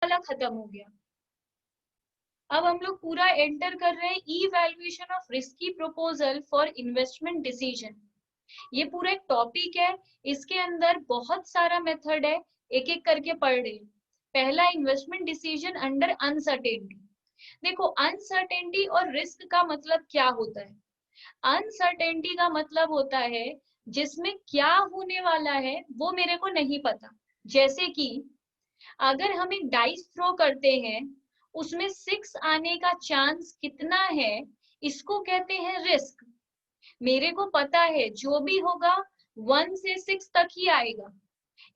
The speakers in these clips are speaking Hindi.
वाला खत्म हो गया। अब हम लोग पूरा एंटर कर रहे हैं evaluation of risky proposal for investment decision. ये पूरा एक टॉपिक है, इसके अंदर बहुत सारा मेथड है, एक एक करके पढ़ रहे हैं। पहला, इन्वेस्टमेंट डिसीजन अंडर अनसर्टेनिटी। देखो, अनसर्टेनिटी और रिस्क का मतलब क्या होता है? अनसर्टेनिटी का मतलब होता है जिसमें क्या होने वाला है वो मेरे को नहीं पता। जैसे कि अगर हम एक डाइस थ्रो करते हैं, उसमें 6 आने का चांस कितना है, इसको कहते हैं रिस्क। मेरे को पता है जो भी होगा 1 से 6 तक ही आएगा।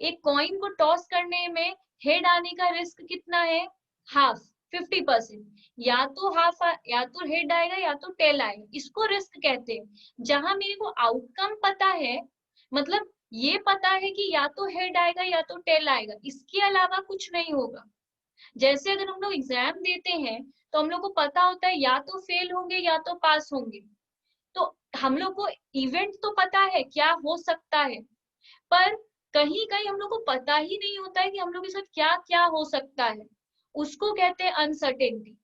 एक कॉइन को टॉस करने में हेड आने का रिस्क कितना है? हाफ, 50%। या तो हाफ, या तो हेड आएगा या तो टेल आएगा, इसको रिस्क कहते हैं। जहां मेरे को आउटकम पता है, मतलब ये पता है कि या तो हेड आएगा या तो टेल आएगा, इसके अलावा कुछ नहीं होगा। जैसे अगर हम लोग एग्जाम देते हैं तो हम लोग को पता होता है या तो फेल होंगे या तो पास होंगे। तो हम लोग को इवेंट तो पता है क्या हो सकता है, पर कहीं कहीं हम लोग को पता ही नहीं होता है कि हम लोग के साथ क्या क्या हो सकता है, उसको कहते हैं अनसर्टेनिटी।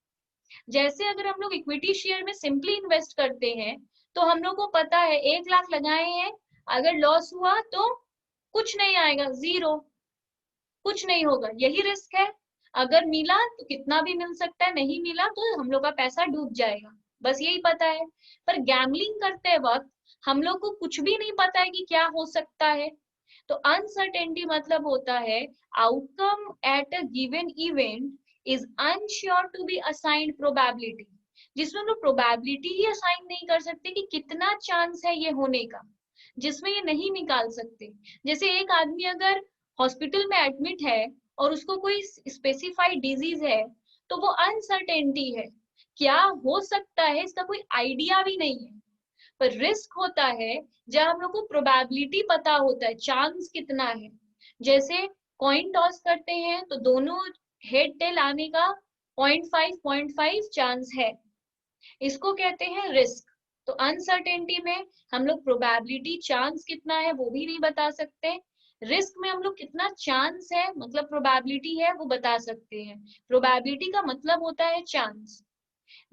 जैसे अगर हम लोग इक्विटी शेयर में सिंपली इन्वेस्ट करते हैं, तो हम लोग को पता है 1 लाख लगाए हैं, अगर लॉस हुआ तो कुछ नहीं आएगा, जीरो, कुछ नहीं होगा, यही रिस्क है। अगर मिला तो कितना भी मिल सकता है, नहीं मिला तो हम लोग का पैसा डूब जाएगा, बस यही पता है। पर गैम्बलिंग करते वक्त हम लोग को कुछ भी नहीं पता है कि क्या हो सकता है। तो अनसर्टेनिटी मतलब होता है outcome at a given event is unsure to be assigned probability, जिसमें हम लोग प्रोबेबिलिटी ही असाइन नहीं कर सकते कि कितना चांस है ये होने का, जिसमें ये नहीं निकाल सकते। जैसे एक आदमी अगर हॉस्पिटल में एडमिट है और उसको कोई स्पेसिफाइड डिजीज है, तो वो अनसर्टेनिटी है, क्या हो सकता है इसका कोई आइडिया भी नहीं है। पर रिस्क होता है जब हम लोग को प्रोबेबिलिटी पता होता है, चांस कितना है। जैसे कॉइन टॉस करते हैं तो दोनों हेड टेल आने का 0.5 चांस है, इसको कहते हैं रिस्क। तो अनसर्टेनिटी में हम लोग प्रोबेबिलिटी, चांस कितना है वो भी नहीं बता सकते। रिस्क में हम लोग कितना चांस है, मतलब प्रोबेबिलिटी है, वो बता सकते हैं। प्रोबेबिलिटी का मतलब होता है chance.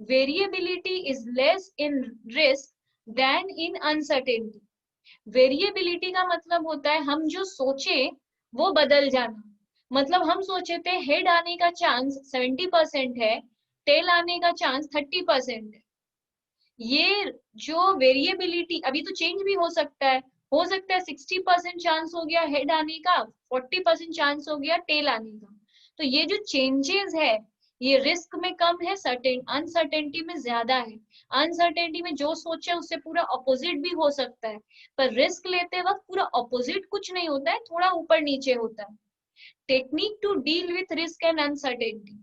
Variability is less in risk than in uncertainty. Variability का मतलब होता है हम जो सोचे वो बदल जाना। मतलब हम सोचे थे हेड आने का चांस 70% है, टेल आने का चांस 30% है। ये जो वेरिएबिलिटी, अभी तो चेंज भी हो सकता है 60% चांस हो गया हेड आने का, 40% चांस हो गया टेल आने का। तो ये जो चेंजेस है, ये रिस्क में कम है, सर्टेन अनसर्टेनिटी में ज्यादा है। अनसर्टेनिटी में जो सोचे उससे पूरा ऑपोजिट भी हो सकता है, पर रिस्क लेते वक्त पूरा ऑपोजिट कुछ नहीं होता है, थोड़ा ऊपर नीचे होता है। Technique to deal with risk and uncertainty,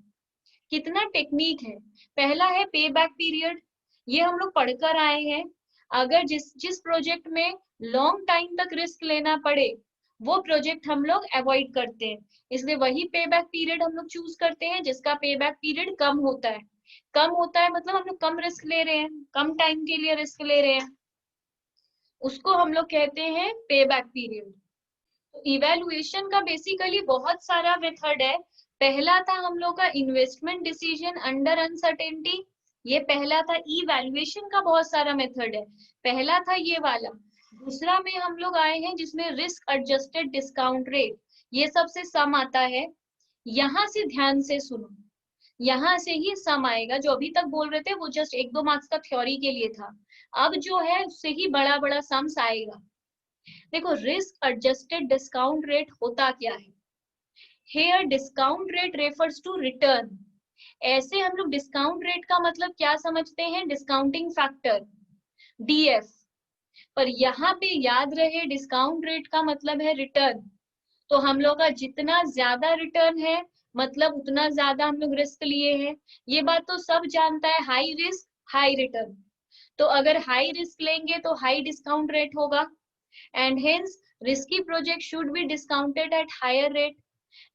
कितना टेक्निक है। पहला है पे बैक पीरियड, ये हम लोग पढ़कर आए हैं। अगर जिस जिस प्रोजेक्ट में लॉन्ग टाइम तक रिस्क लेना पड़े, वो प्रोजेक्ट हम लोग अवॉइड करते हैं, इसलिए वही पे बैक पीरियड हम लोग चूज करते हैं जिसका पे बैक पीरियड कम होता है। कम होता है मतलब हम लोग कम रिस्क ले रहे हैं, कम टाइम के लिए रिस्क ले रहे हैं, उसको हम लोग कहते हैं पे बैक पीरियड। तो इवेल्युएशन का बेसिकली बहुत सारा मेथड है। पहला था हम लोग का इन्वेस्टमेंट डिसीजन अंडर अनसर्टेनिटी, ये पहला था। इवेल्युएशन का बहुत सारा मेथड है, पहला था ये वाला। दूसरा में हम लोग आए हैं जिसमें रिस्क एडजस्टेड डिस्काउंट रेट, ये सबसे सम आता है। यहां से ध्यान से सुनो, यहाँ से ही सम आएगा। जो अभी तक बोल रहे थे वो जस्ट 1-2 मार्क्स का थ्योरी के लिए था, अब जो है उससे ही बड़ा बड़ा सम्स आएगा। देखो, रिस्क एडजस्टेड डिस्काउंट रेट होता क्या है? Here discount rate refers to return. ऐसे हम लोग डिस्काउंट रेट का मतलब क्या समझते हैं? Discounting factor, DF. पर यहाँ पे याद रहे डिस्काउंट रेट का मतलब है रिटर्न। तो हम लोग का जितना ज्यादा रिटर्न है, मतलब उतना ज्यादा हम लोग रिस्क लिए हैं। ये बात तो सब जानता है, हाई रिस्क हाई रिटर्न। तो अगर हाई रिस्क लेंगे तो हाई डिस्काउंट रेट होगा, and hence risky project should be discounted at higher rate.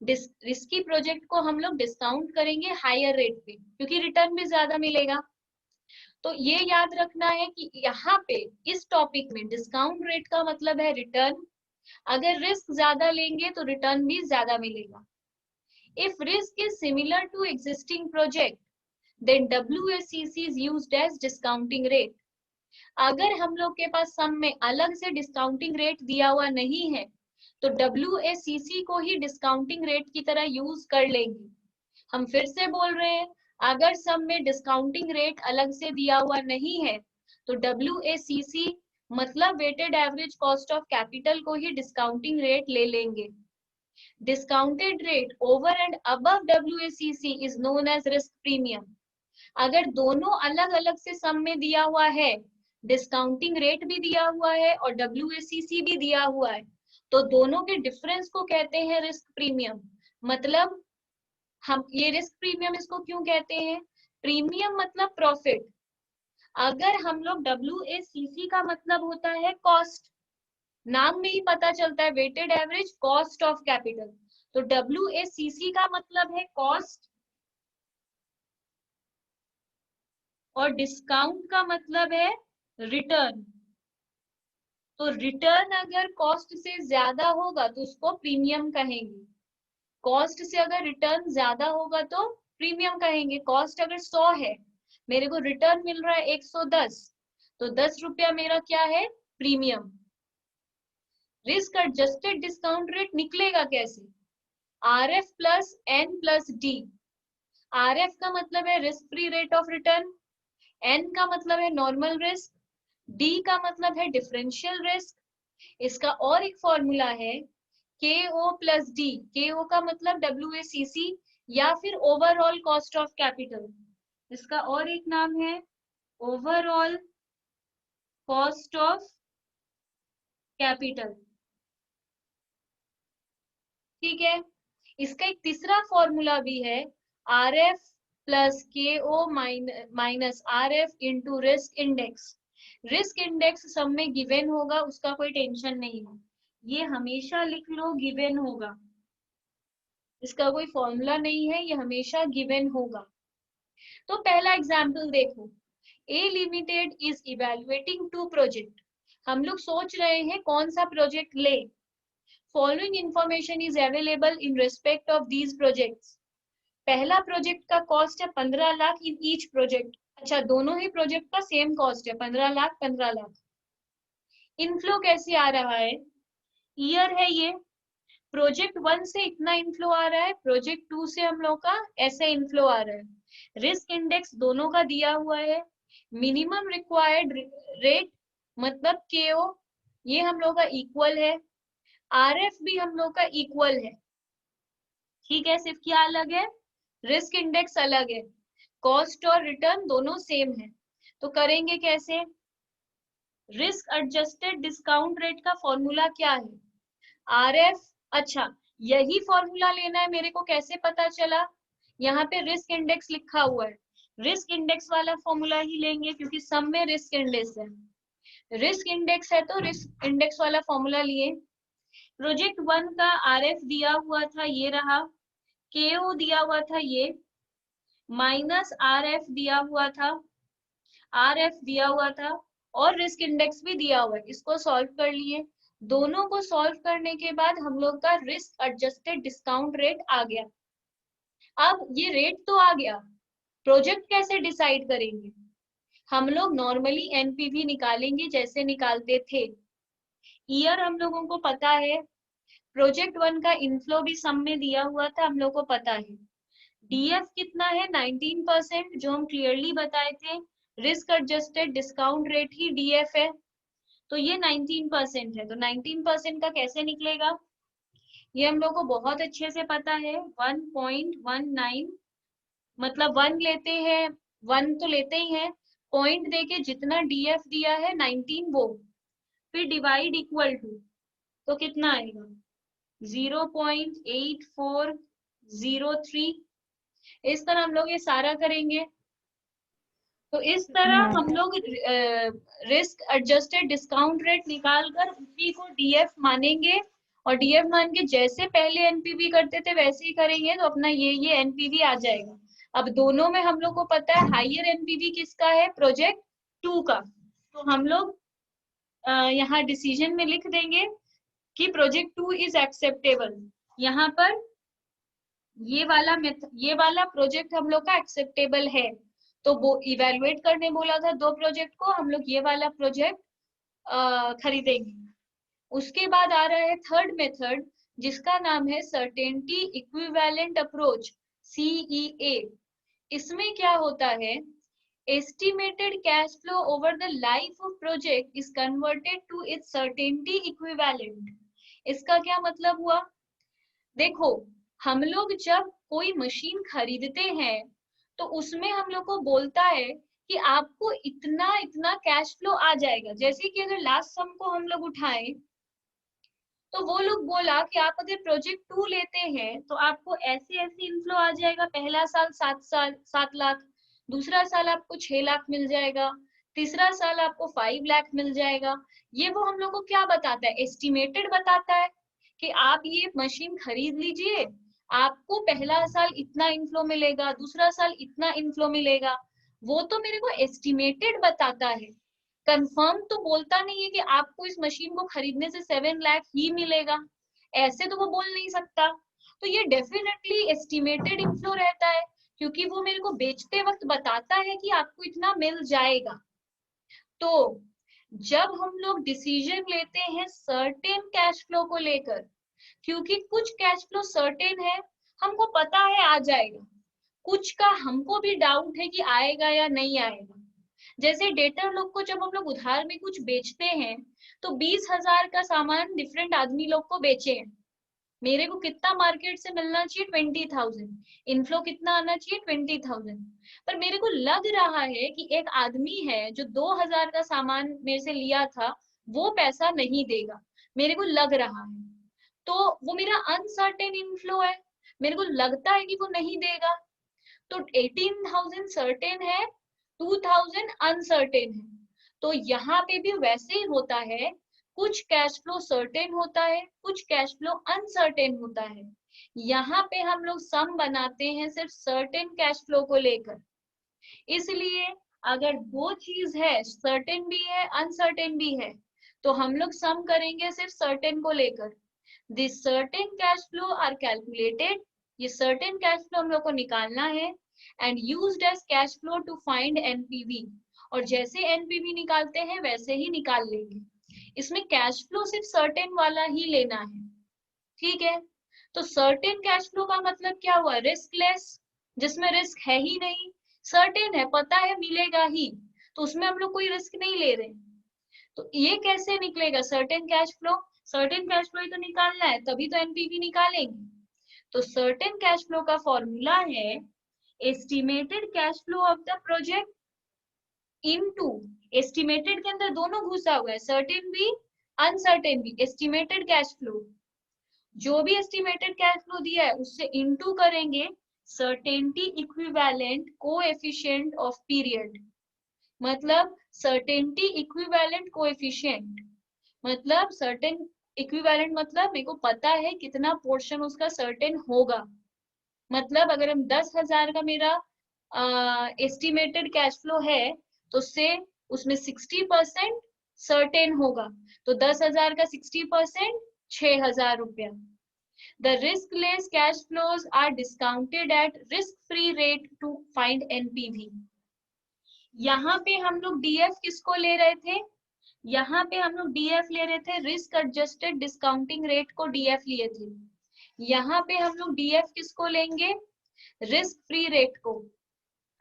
Risky project को हम लोग डिस्काउंट करेंगे हायर रेट पे, क्योंकि रिटर्न भी ज्यादा मिलेगा। तो ये याद रखना है कि यहाँ पे इस टॉपिक में डिस्काउंट रेट का मतलब है रिटर्न। अगर रिस्क ज्यादा लेंगे तो रिटर्न भी ज्यादा मिलेगा। If risk is similar to existing project, then WACC is used as discounting rate. अगर हम लोग के पास सम में अलग से डिस्काउंटिंग रेट दिया हुआ नहीं है तो WACC को ही डिस्काउंटिंग रेट की तरह यूज कर लेंगे। हम फिर से बोल रहे हैं, अगर सम में डिस्काउंटिंग रेट अलग से दिया हुआ नहीं है तो WACC मतलब weighted average cost of capital को ही डिस्काउंटिंग रेट ले लेंगे। Discounted rate over and above WACC is known as risk premium. अगर दोनों अलग अलग से सम में दिया हुआ है, डिस्काउंटिंग रेट भी दिया हुआ है और WACC भी दिया हुआ है, तो दोनों के डिफरेंस को कहते हैं रिस्क प्रीमियम। मतलब हम ये रिस्क प्रीमियम इसको क्यों कहते हैं? प्रीमियम मतलब प्रॉफिट। अगर हम लोग WACC का मतलब होता है कॉस्ट, नाम में ही पता चलता है weighted average cost of capital, तो WACC का मतलब है कॉस्ट और डिस्काउंट का मतलब है रिटर्न। तो रिटर्न अगर कॉस्ट से ज्यादा होगा तो उसको प्रीमियम कहेंगे, कॉस्ट से अगर रिटर्न ज्यादा होगा तो प्रीमियम कहेंगे। कॉस्ट अगर 100 है, मेरे को रिटर्न मिल रहा है 110, तो 10 रुपया मेरा क्या है? Premium. Risk adjusted discount rate निकलेगा कैसे? RF plus N plus D। RF का मतलब है risk free rate of return, N का मतलब है नॉर्मल रिस्क, D का मतलब है डिफरेंशियल रिस्क। इसका और एक फॉर्मूला है KO प्लस D। KO का मतलब WACC या फिर ओवरऑल कॉस्ट ऑफ कैपिटल। इसका और एक नाम है ओवरऑल कॉस्ट ऑफ कैपिटल। ठीक है। इसका एक तीसरा फॉर्मूला भी है RF plus KO minus RF into risk index. Risk index सब में गिवन होगा, उसका कोई टेंशन नहीं है, ये हमेशा लिख लो गिवन होगा, इसका कोई फॉर्मूला नहीं है, ये हमेशा गिवन होगा। तो पहला एग्जाम्पल देखो, A limited is evaluating 2 project. हम लोग सोच रहे हैं कौन सा प्रोजेक्ट ले। Following information is available in respect of these projects. पहला प्रोजेक्ट का कॉस्ट है 15 लाख इन ईच प्रोजेक्ट। अच्छा, दोनों ही प्रोजेक्ट का सेम कॉस्ट है 15 लाख 15 लाख। इनफ्लो कैसे आ रहा है? ईयर है ये, प्रोजेक्ट 1 से इतना इनफ्लो आ रहा है, प्रोजेक्ट 2 से हम लोग का ऐसे इनफ्लो आ रहा है। रिस्क इंडेक्स दोनों का दिया हुआ है। मिनिमम रिक्वायर्ड रेट मतलब KO ये हम लोग का इक्वल है, RF भी हम लोग का इक्वल है। ठीक है, सिर्फ क्या अलग है? रिस्क इंडेक्स अलग है, कॉस्ट और रिटर्न दोनों सेम है। तो करेंगे कैसे? रिस्क एडजस्टेड डिस्काउंट रेट का फॉर्मूला क्या है? RF। अच्छा, यही फॉर्मूला लेना है मेरे को, कैसे पता चला? यहाँ पे रिस्क इंडेक्स लिखा हुआ है, रिस्क इंडेक्स वाला फॉर्मूला ही लेंगे क्योंकि सब में रिस्क इंडेक्स है। रिस्क इंडेक्स है तो रिस्क इंडेक्स वाला फॉर्मूला लिए। प्रोजेक्ट 1 का RF दिया हुआ था, ये रहा, KO दिया हुआ था ये, माइनस RF दिया हुआ था, RF दिया हुआ था और रिस्क इंडेक्स भी दिया हुआ है। इसको सॉल्व कर लिए। दोनों को सॉल्व करने के बाद हम लोग का रिस्क एडजस्टेड डिस्काउंट रेट आ गया। अब ये रेट तो आ गया, प्रोजेक्ट कैसे डिसाइड करेंगे? हम लोग नॉर्मली NPV निकालेंगे जैसे निकालते थे। ईयर हम लोगों को पता है, प्रोजेक्ट 1 का इनफ्लो भी सम में दिया हुआ था, हम लोग को पता है। DF कितना है? 19%, जो हम क्लियरली बताए थे, रिस्क एडजस्टेड डिस्काउंट रेट ही DF है, तो ये 19% है। तो 19% का कैसे निकलेगा? ये हम लोग को बहुत अच्छे से पता है, 1.19 मतलब 1 लेते हैं, 1 तो लेते ही हैं, पॉइंट देके जितना DF दिया है 19 वो, फिर डिवाइड इक्वल टू, तो कितना आएगा? 0.8403। इस तरह हम लोग ये सारा करेंगे। तो इस तरह हम लोग रिस्क एडजस्टेड डिस्काउंट रेट निकाल कर उसी को DF मानेंगे और DF मान के जैसे पहले NPV करते थे वैसे ही करेंगे तो अपना ये NPV आ जाएगा। अब दोनों में हम लोग को पता है हायर NPV किसका है? प्रोजेक्ट 2 का। तो हम लोग यहाँ डिसीजन में लिख देंगे कि प्रोजेक्ट 2 इज एक्सेप्टेबल। यहाँ पर ये वाला प्रोजेक्ट हम लोग का एक्सेप्टेबल है, तो वो इवेलुएट करने बोला था 2 प्रोजेक्ट को, हम लोग ये वाला प्रोजेक्ट खरीदेंगे। उसके बाद आ रहा है थर्ड मेथड, जिसका नाम है सर्टेनिटी इक्विवेलेंट अप्रोच, CEA। इसमें क्या होता है, estimated cash flow over the life of project is converted to its certainty equivalent. इसका क्या मतलब हुआ, देखो हम लोग जब कोई मशीन खरीदते हैं तो उसमें हम लोग को बोलता है कि आपको इतना इतना कैश फ्लो आ जाएगा। जैसे कि अगर लास्ट सम को हम लोग उठाएं तो वो लोग बोला कि आप अगर प्रोजेक्ट 2 लेते हैं तो आपको ऐसे ऐसे इनफ्लो आ जाएगा, पहला साल 7 लाख, दूसरा साल आपको 6 लाख मिल जाएगा, तीसरा साल आपको 5 लाख मिल जाएगा। ये वो हम लोग को क्या बताता है, एस्टिमेटेड बताता है कि आप ये मशीन खरीद लीजिए, आपको पहला साल इतना इनफ्लो मिलेगा, दूसरा साल इतना इनफ्लो मिलेगा। वो तो मेरे को एस्टिमेटेड बताता है, कंफर्म तो बोलता नहीं है कि आपको इस मशीन को खरीदने से 7 लाख ही मिलेगा, ऐसे तो वो बोल नहीं सकता। तो ये डेफिनेटली एस्टिमेटेड इनफ्लो रहता है, क्योंकि वो मेरे को बेचते वक्त बताता है कि आपको इतना मिल जाएगा। तो जब हम लोग डिसीजन लेते हैं सर्टेन कैश फ्लो को लेकर, क्योंकि कुछ कैश फ्लो सर्टेन है, हमको पता है आ जाएगा, कुछ का हमको भी डाउट है कि आएगा या नहीं आएगा। जैसे डेटर लोग को जब हम लोग उधार में कुछ बेचते हैं तो 20,000 का सामान डिफरेंट आदमी लोग को बेचे हैं, मेरे को कितना मार्केट से मिलना चाहिए 20,000, इनफ्लो कितना आना चाहिए 20,000, पर मेरे को लग रहा है कि एक आदमी है जो 2,000 का सामान मेरे से लिया था, वो पैसा नहीं देगा, मेरे को लग रहा है, तो वो मेरा अनसर्टेन इनफ्लो है, मेरे को लगता है कि वो नहीं देगा। तो 18,000 सर्टेन है, 2,000 अनसर्टेन है। तो यहाँ पे भी वैसे ही होता है, कुछ कैश फ्लो सर्टेन होता है, कुछ कैश फ्लो अनसर्टेन होता है। यहाँ पे हम लोग सम बनाते हैं सिर्फ सर्टेन कैश फ्लो को लेकर। इसलिए अगर दो चीज है, सर्टेन भी है अनसर्टेन भी है, तो हम लोग सम करेंगे सिर्फ सर्टेन को लेकर। This certain cash flow are calculated, ये सर्टेन कैश फ्लो हम लोग को निकालना है, and used as cash flow to find NPV. और जैसे एनपीवी निकालते हैं वैसे ही निकाल लेंगे, इसमें कैश फ्लो सिर्फ सर्टेन वाला ही लेना है, ठीक है। तो सर्टेन कैश फ्लो का मतलब क्या हुआ, रिस्कलेस, जिसमें रिस्क है ही नहीं, सर्टेन है, पता है मिलेगा ही, तो उसमें हम लोग कोई रिस्क नहीं ले रहे। तो ये कैसे निकलेगा certain cash flow, certain cash flow ही तो निकालना है, तभी तो एनपीवी निकालेंगे। तो सर्टेन कैश फ्लो का फॉर्मूला है estimated cash flow of the project into, estimated के अंदर दोनों घुसा हुआ है, सर्टेन भी अनसर्टेन भी, एस्टिमेटेड कैश फ्लो, जो भी एस्टिमेटेड कैश फ्लो दिया है उससे इनटू करेंगे certainty equivalent coefficient of period. मतलब सर्टेनिटी इक्विवेलेंट कोएफिशिएंट मतलब सर्टेन इक्विवेलेंट मतलब मेरे को पता है कितना पोर्शन उसका सर्टेन होगा। मतलब अगर हम 10,000 का मेरा एस्टिमेटेड कैश फ्लो है तो से उसमें 60% सर्टेन होगा, तो 10,000 का 60% 6,000 रुपया। The risk-less cash flows are discounted at risk-free rate to find NPV। यहाँ पे हम लोग DF किसको ले रहे थे, यहाँ पे हम लोग DF ले रहे थे, रिस्क एडजस्टेड डिस्काउंटिंग रेट को DF लिए थे। यहाँ पे हम लोग DF किसको लेंगे, रिस्क फ्री रेट को।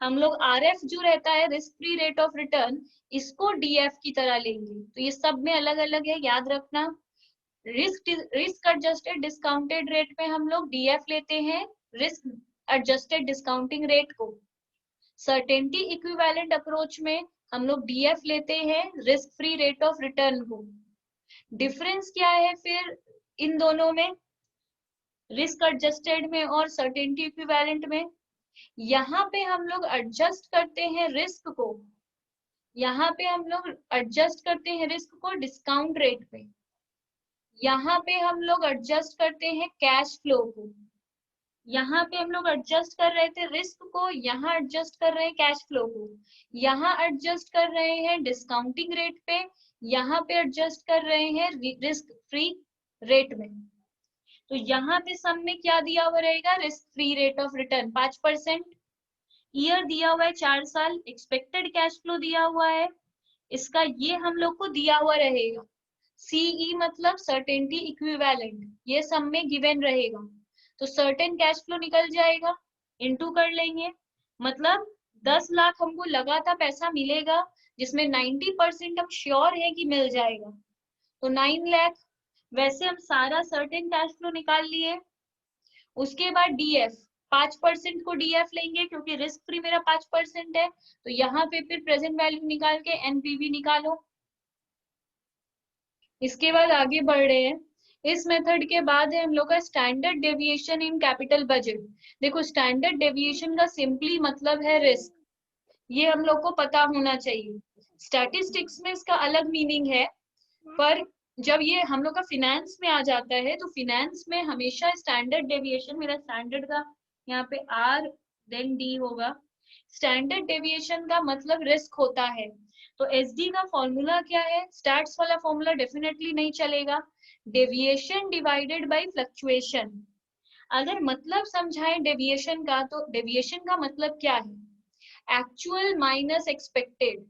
हम लोग RF जो रहता है risk free rate of return, इसको DF की तरह लेंगे। तो ये सब में अलग अलग है, याद रखना। रिस्क एडजस्टेड डिस्काउंटेड रेट में हम लोग DF लेते हैं, रिस्क एडजस्टेड डिस्काउंटिंग रेट को। सर्टेनिटी इक्विवेलेंट अप्रोच में हम लोग DF लेते हैं, risk free rate of return को। डिफरेंस क्या है फिर इन दोनों में, रिस्क एडजस्टेड में और सर्टेनिटी इक्विवेलेंट में, यहाँ पे हम लोग एडजस्ट करते हैं रिस्क को, यहाँ पे हम लोग एडजस्ट करते हैं रिस्क को डिस्काउंट रेट पे, यहाँ पे हम लोग एडजस्ट करते हैं कैश फ्लो को, यहाँ पे हम लोग एडजस्ट कर रहे थे रिस्क को, यहाँ एडजस्ट कर रहे हैं कैश फ्लो को, यहाँ एडजस्ट कर रहे हैं डिस्काउंटिंग रेट पे, यहाँ पे एडजस्ट कर रहे हैं रिस्क फ्री रेट में। तो यहाँ पे सम में क्या दिया हुआ रहेगा, risk free rate of return 5%, year दिया हुआ है 4 साल, एक्सपेक्टेड कैश फ्लो दिया हुआ है, इसका ये हम लोग को दिया हुआ रहेगा, सीई मतलब सर्टेनिटी इक्विवेलेंट, ये सब में गिवन रहेगा, तो सर्टेन कैश फ्लो निकल जाएगा, इनटू कर लेंगे, मतलब 10 लाख हमको लगा था पैसा मिलेगा, जिसमें 90% हम श्योर है कि मिल जाएगा, तो 9 लाख, वैसे हम सारा सर्टेन कैश फ्लो निकाल लिए। उसके बाद डीएफ 5% को डीएफ लेंगे क्योंकि रिस्क फ्री मेरा 5% है, तो यहाँ पे फिर प्रेजेंट वैल्यू निकाल के एनपीवी निकालो। इसके बाद आगे बढ़ रहे हैं, इस मेथड के बाद है हम लोग का standard deviation in capital budget. देखो स्टैंडर्ड डेविएशन का सिंपली मतलब है रिस्क, ये हम लोग को पता होना चाहिए। स्टैटिस्टिक्स में इसका अलग मीनिंग है, पर जब ये हम लोग का फिनेंस में आ जाता है तो फिनेंस में हमेशा स्टैंडर्ड डेविएशन, मेरा स्टैंडर्ड का यहाँ पे आर देन डी होगा, स्टैंडर्ड डेविएशन का मतलब रिस्क होता है। तो एसडी का फॉर्मूला क्या है, स्टैट्स वाला फॉर्मूला डेफिनेटली नहीं चलेगा, डेविएशन डिवाइडेड बाय फ्लक्चुएशन। अगर मतलब समझाएं डेविएशन का, तो डेविएशन का मतलब क्या है, एक्चुअल माइनस एक्सपेक्टेड।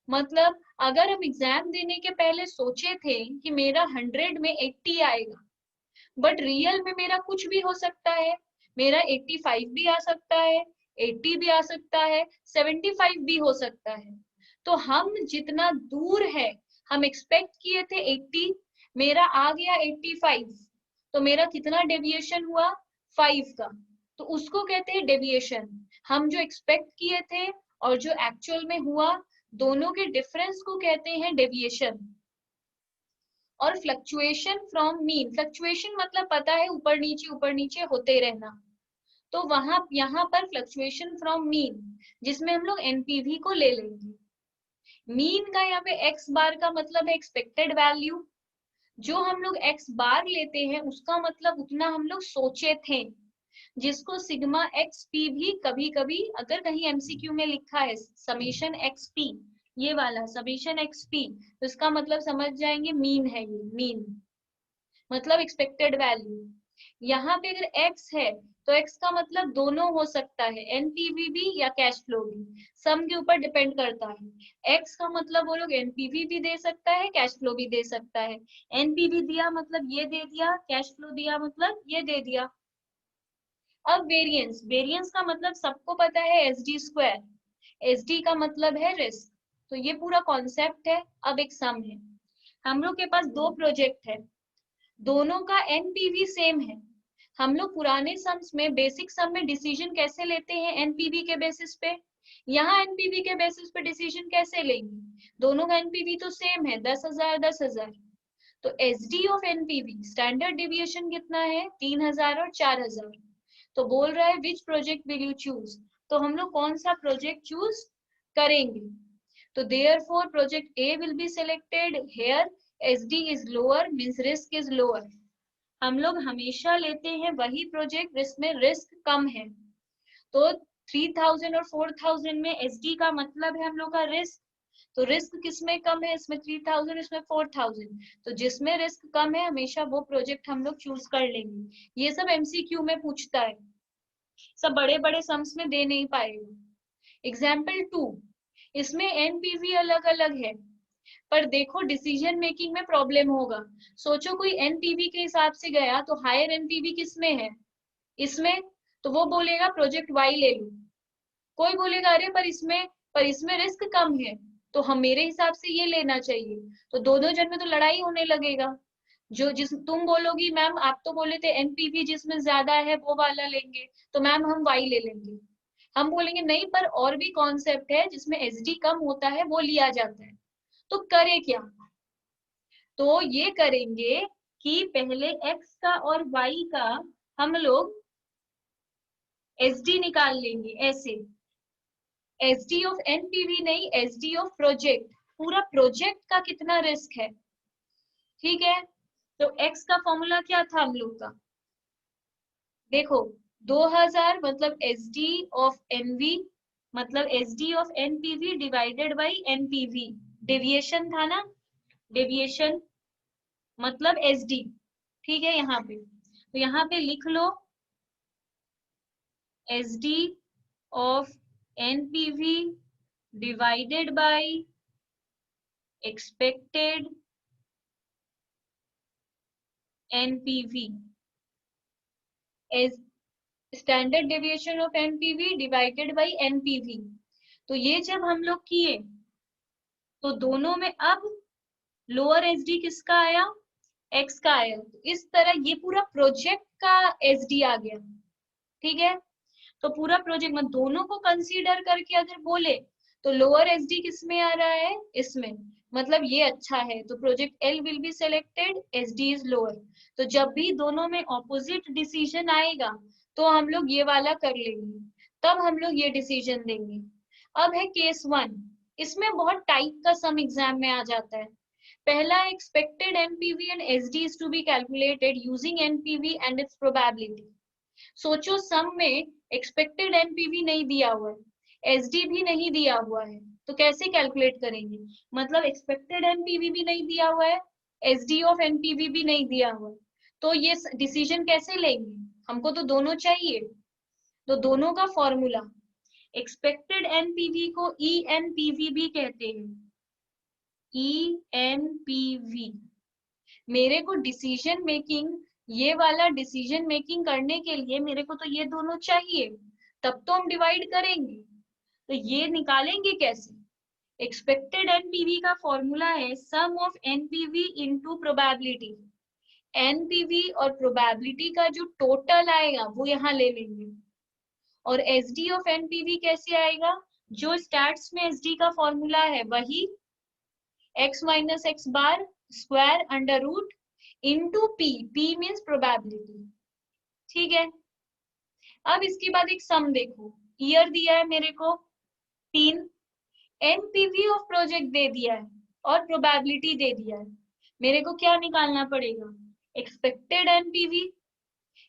मतलब अगर हम एग्जाम देने के पहले सोचे थे कि मेरा 100 में 80 आएगा, बट रियल में मेरा कुछ भी हो सकता है, मेरा 85 भी आ सकता है, 80 भी आ सकता है, 75 भी हो सकता है, तो हम जितना दूर है, हम एक्सपेक्ट किए थे 80, मेरा आ गया 85, तो मेरा कितना डेविएशन हुआ, 5 का, तो उसको कहते हैं डेविएशन। हम जो एक्सपेक्ट किए थे और जो एक्चुअल में हुआ, दोनों के डिफरेंस को कहते हैं डेविएशन। और फ्लक्चुएशन फ्रॉम मीन, फ्लक्चुएशन मतलब पता है ऊपर नीचे होते रहना, तो वहां यहाँ पर फ्लक्चुएशन फ्रॉम मीन, जिसमें हम लोग एनपीवी को ले लेंगे। मीन का यहाँ पे एक्स बार का मतलब है एक्सपेक्टेड वैल्यू, जो हम लोग एक्स बार लेते हैं उसका मतलब उतना हम लोग सोचे थे, जिसको सिग्मा एक्स पी भी कभी कभी अगर कहीं एमसीक्यू में लिखा है समेशन एक्स पी, ये वाला समेशन एक्स पी, तो इसका मतलब समझ जाएंगे मीन है, ये मीन मतलब एक्सपेक्टेड वैल्यू। यहाँ पे अगर x है तो x का मतलब दोनों हो सकता है, एनपीवी भी या कैश फ्लो भी, सम के ऊपर डिपेंड करता है। x का मतलब वो लोग एनपीवी भी दे सकता है, कैश फ्लो भी दे सकता है, एनपीवी दिया मतलब ये दे दिया, कैश फ्लो दिया मतलब ये दे दिया। अब वेरिएंस, वेरिएंस का मतलब सबको पता है S D square, S D का मतलब है रिस्क, तो ये पूरा कॉन्सेप्ट है। अब एक सम है, हम लोग के पास दो प्रोजेक्ट है, दोनों का एनपीवी सेम है। हम लोग पुराने सम्स में बेसिक सम में डिसीजन कैसे लेते हैं, एनपीवी के बेसिस पे, यहाँ एनपीवी के बेसिस पे डिसीजन कैसे लेंगे, दोनों का एनपीवी तो सेम है 10,000 10,000, तो SD of NPV standard deviation कितना है 3,000 और 4,000, तो बोल रहा है which project will you choose, तो हम लोग कौन सा प्रोजेक्ट चूज करेंगे, तो therefore project A will be selected here, SD is lower means risk is lower। हम लोग हमेशा लेते हैं वही प्रोजेक्ट जिसमें रिस्क कम है, तो 3,000 और 4,000 में SD का मतलब है हम लोग का रिस्क, तो रिस्क किसमें कम है, इसमें 3,000 इसमें 4,000, तो जिसमें रिस्क कम है हमेशा वो प्रोजेक्ट हम लोग चूज कर लेंगे। ये सब एमसीक्यू में पूछता है, सब बड़े बड़े सम्स में दे नहीं पाएगा। एग्जाम्पल 2, इसमें एनपीवी अलग अलग है, पर देखो डिसीजन मेकिंग में प्रॉब्लम होगा। सोचो कोई एनपीवी के हिसाब से गया तो हायर एनपीवी किसमें है, इसमें, तो वो बोलेगा प्रोजेक्ट वाई ले लो, कोई बोलेगा अरे पर इसमें रिस्क कम है, तो हम मेरे हिसाब से ये लेना चाहिए, तो दोनों जन में तो लड़ाई होने लगेगा। जो जिस तुम बोलोगी मैम आप तो बोले थे एनपीवी जिसमें ज्यादा है वो वाला लेंगे, तो मैम हम वाई ले लेंगे, हम बोलेंगे नहीं पर और भी कॉन्सेप्ट है जिसमें एसडी कम होता है वो लिया जाता है, तो करे क्या, तो ये करेंगे कि पहले x का और y का हम लोग एसडी निकाल लेंगे, ऐसे एसडी ऑफ एनपीवी नहीं, एसडी ऑफ प्रोजेक्ट, पूरा प्रोजेक्ट का कितना रिस्क है, ठीक है। तो x का फॉर्मूला क्या था हम लोग का, देखो 2,000 मतलब एसडी ऑफ एनवी मतलब SD of NPV divided by NPV, deviation था ना, डेविएशन मतलब एसडी, ठीक है यहाँ पे, तो यहाँ पे लिख लो SD of NPV divided by expected NPV as standard deviation of NPV divided by NPV। तो ये जब हम लोग किए तो दोनों में अब लोअर SD किसका आया, X का आया। तो इस तरह ये पूरा प्रोजेक्ट का SD आ गया, ठीक है। तो पूरा प्रोजेक्ट में दोनों को कंसीडर करके अगर बोले तो लोअर SD किस में आ रहा है, इसमें, मतलब ये अच्छा है। तो project L will be selected, SD is lower. तो जब भी दोनों में ऑपोजिट डिसीजन आएगा तो हम लोग ये वाला कर लेंगे, तब हम लोग ये डिसीजन देंगे। अब है केस 1, इसमें बहुत टाइप का सम एग्जाम में आ जाता है। पहला expected NPV and SD is to be calculated using NPV and its probability. सोचो सम में एक्सपेक्टेड NPV नहीं दिया हुआ है, SD भी नहीं दिया हुआ है, तो कैसे कैलकुलेट करेंगे। मतलब एक्सपेक्टेड NPV भी नहीं दिया हुआ है, SD ऑफ NPV भी नहीं दिया हुआ है, तो ये डिसीजन कैसे लेंगे, हमको तो दोनों चाहिए। तो दोनों का फॉर्मूला, एक्सपेक्टेड NPV को ENPV भी कहते हैं, ENPV। मेरे को डिसीजन मेकिंग, ये वाला डिसीजन मेकिंग करने के लिए मेरे को तो ये दोनों चाहिए, तब तो हम डिवाइड करेंगे। तो ये निकालेंगे कैसे, एक्सपेक्टेड NPV का फॉर्मूला है sum of NPV into probability. NPV और प्रोबेबिलिटी का जो टोटल आएगा वो यहाँ ले लेंगे। और SD ऑफ NPV कैसे आएगा, जो स्टैट्स में SD का फॉर्मूला है वही x minus x bar square under root into P, P means probability, ठीक है। अब इसके बाद एक सम देखो, ईयर दिया है मेरे को 3, NPV ऑफ प्रोजेक्ट दे दिया है और प्रोबेबिलिटी दे दिया है। मेरे को क्या निकालना पड़ेगा, एक्सपेक्टेड NPV।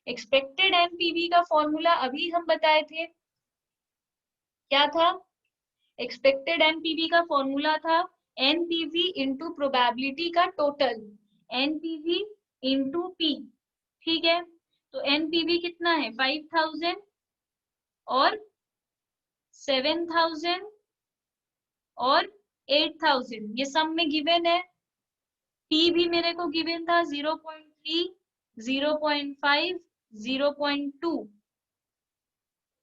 एक्सपेक्टेड NPV का फॉर्मूला अभी हम बताए थे, क्या था, एक्सपेक्टेड NPV का फॉर्मूला था NPV इंटू प्रोबेबिलिटी का टोटल, NPV इंटू P, ठीक है। तो NPV कितना है 5000 और 7000 और 8000, ये सब में गिवन है। P भी मेरे को गिवन था 0.3, 0.5, 0.2।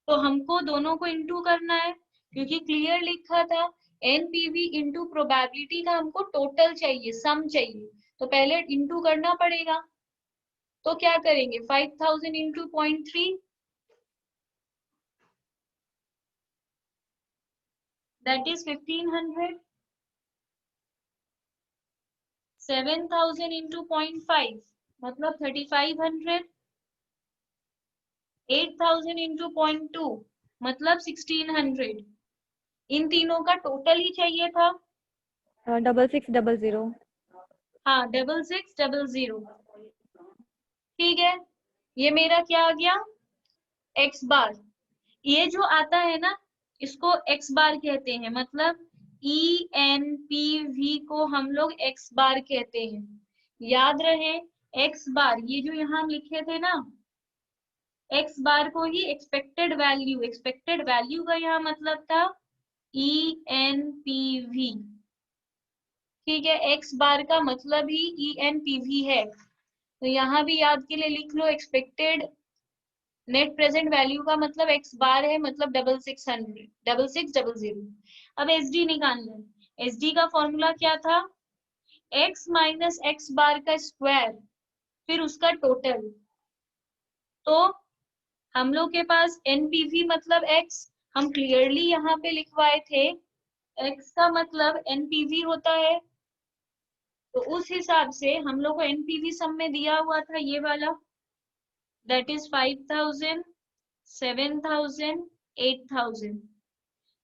तो हमको दोनों को इंटू करना है, क्योंकि क्लियर लिखा था NPV इंटू प्रोबेबिलिटी का हमको टोटल चाहिए, सम चाहिए, तो पहले इंटू करना पड़ेगा। तो क्या करेंगे, 5000 इंटू 0.3, दैट इज 1500, 7000 इंटू 0.5 मतलब 3500, 8000 इंटू 0.2 मतलब 1600। इन तीनों का टोटल ही चाहिए था। 6600। हाँ 6600, ठीक है। ये मेरा क्या आ गया, एक्स बार। ये जो आता है ना, इसको एक्स बार कहते हैं, मतलब ENPV को हम लोग एक्स बार कहते हैं। याद रहे एक्स बार, ये जो यहाँ लिखे थे ना, एक्स बार को ही एक्सपेक्टेड वैल्यू, एक्सपेक्टेड वैल्यू का यहाँ मतलब था ENPV, ठीक है। एक्स बार का मतलब ही ENPV है। तो यहाँ भी याद के लिए लिख लो, एक्सपेक्टेड नेट प्रेजेंट वैल्यू का मतलब एक्स बार है, मतलब 6600। अब SD निकालना है। SD का फॉर्मूला क्या था, x माइनस एक्स बार का स्क्वायर फिर उसका टोटल। तो हम लोग के पास NPV मतलब x, हम क्लियरली यहाँ पे लिखवाए थे, x का मतलब NPV होता है। तो उस हिसाब से हम लोग को NPV सम में दिया हुआ था ये वाला, दैट इज 5000, 7000, 8000।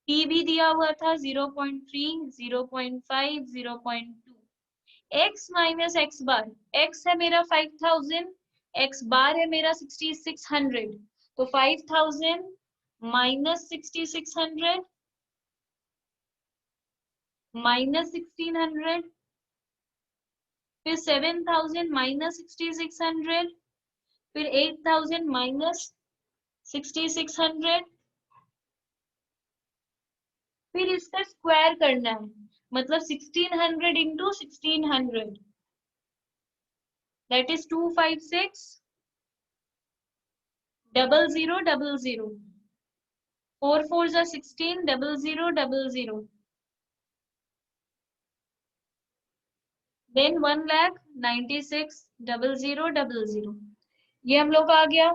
P भी दिया हुआ था 0.3, 0.5, 0.2। x माइनस एक्स बार, x है मेरा 5000, x बार है मेरा 6600। तो 5000 माइनस 6600 माइनस 1600, फिर 7000 माइनस 6600, फिर 8000 माइनस 6600, फिर इसका स्क्वायर करना है, मतलब 1600 into 1600, that is 256,000,000, 4 4s are 16, 00,000, then 1,96,000,000, ये हम लोग का आ गया।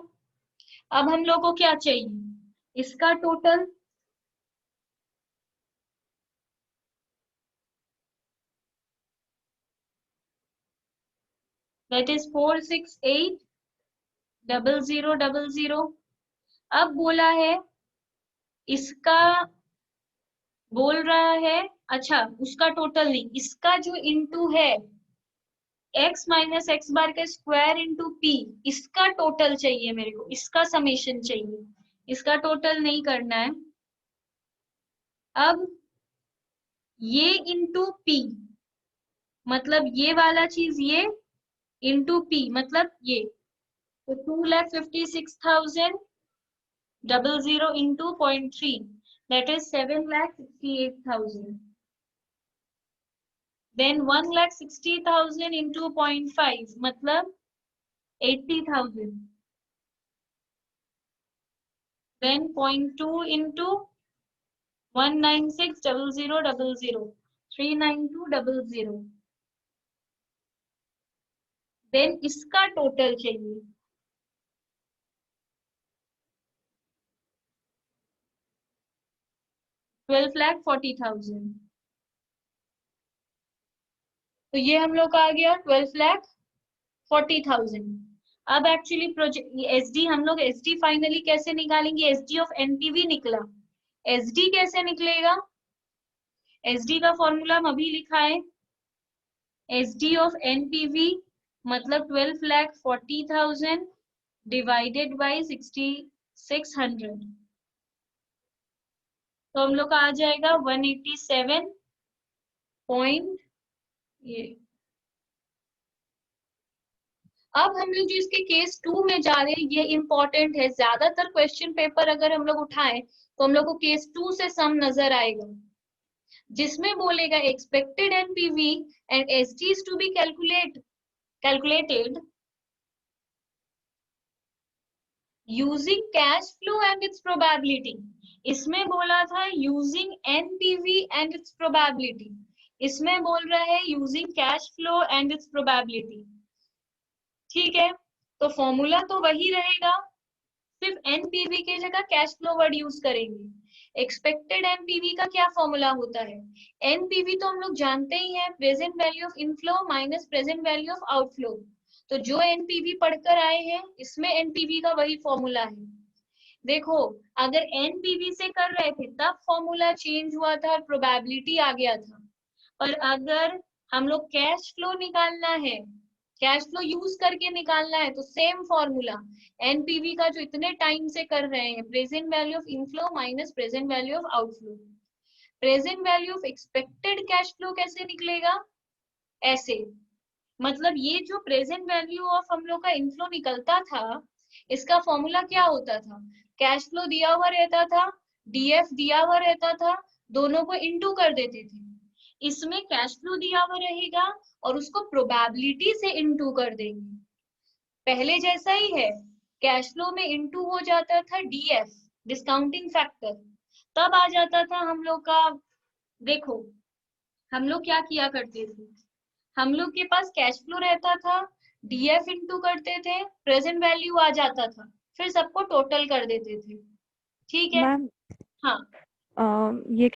अब हम लोग को क्या चाहिए, इसका टोटल, दैट इज 468,000,000। अब बोला है इसका, बोल रहा है, अच्छा उसका टोटल नहीं, इसका जो इंटू है x माइनस एक्स बार का स्क्वायर इंटू पी, इसका टोटल चाहिए मेरे को, इसका समेशन चाहिए, इसका टोटल नहीं करना है। अब ये इंटू पी, मतलब ये वाला चीज, ये इंटू पी मतलब ये, तो 2,56,000,000 into 0.3, that is 7,68,000, then 1,60,000 into 0.5 मतलब 80,000, then 0.2 into 196,000,000, 392,000, then इसका टोटल चाहिए 12,40,000। तो ये हम लोग का आ गया 12,40,000। अब एक्चुअली प्रोजेक्ट एसडी, हम लोग एसडी फाइनली कैसे निकालेंगे, एसडी ऑफ एनपीवी निकला, एसडी कैसे निकलेगा, एसडी का फॉर्मूला हम अभी लिखा है, एसडी ऑफ एनपीवी मतलब 12,40,000 डिवाइडेड बाई 6,600, तो हम लोग का आ जाएगा 187 पॉइंट ये। अब हम लोग जो इसके केस 2 में जा रहे हैं, ये इंपॉर्टेंट है, ज्यादातर क्वेश्चन पेपर अगर हम लोग उठाएं तो हम लोग को केस 2 से सम नजर आएगा, जिसमें बोलेगा expected NPV and SD is to be calculated using cash flow and its probability. इसमें बोला था using NPV and its probability, इसमें बोल रहा है using cash flow and its probability. ठीक है, तो फॉर्मूला तो वही रहेगा, सिर्फ एनपीवी की जगह कैश फ्लो वर्ड यूज करेंगे। एक्सपेक्टेड एनपीवी का क्या फॉर्मूला होता है, एनपीवी तो हम लोग जानते ही हैं, present value of inflow minus present value of outflow, तो जो एनपीवी पढ़कर आए हैं इसमें एनपीवी का वही फॉर्मूला है। देखो, अगर एनपीवी से कर रहे थे तब फॉर्मूला चेंज हुआ था और प्रोबेबिलिटी आ गया था, और अगर हम लोग कैश फ्लो निकालना है, कैश फ्लो यूज करके निकालना है, तो सेम फॉर्मूला एनपीवी का जो इतने टाइम से कर रहे हैं, present value of inflow minus present value of outflow. Present value of expected cash flow कैसे निकलेगा, ऐसे, मतलब ये जो प्रेजेंट वैल्यू ऑफ हम लोग का इनफ्लो निकलता था, इसका फॉर्मूला क्या होता था, कैश फ्लो दिया हुआ रहता था, डीएफ दिया हुआ रहता था, दोनों को इनटू कर देते थे, इसमें कैश फ्लो दिया हुआ रहेगा और उसको प्रोबेबिलिटी से इनटू कर देंगे, पहले जैसा ही है, कैश फ्लो में इनटू हो जाता था डीएफ, डिस्काउंटिंग फैक्टर, तब आ जाता था हम लोग का, देखो हम लोग क्या किया करते थे, हम लोग के पास कैश फ्लो रहता था, डीएफ इनटू करते थे, प्रेजेंट वैल्यू आ जाता था, फिर सबको टोटल कर देते थे, ठीक है। मैम हाँ ये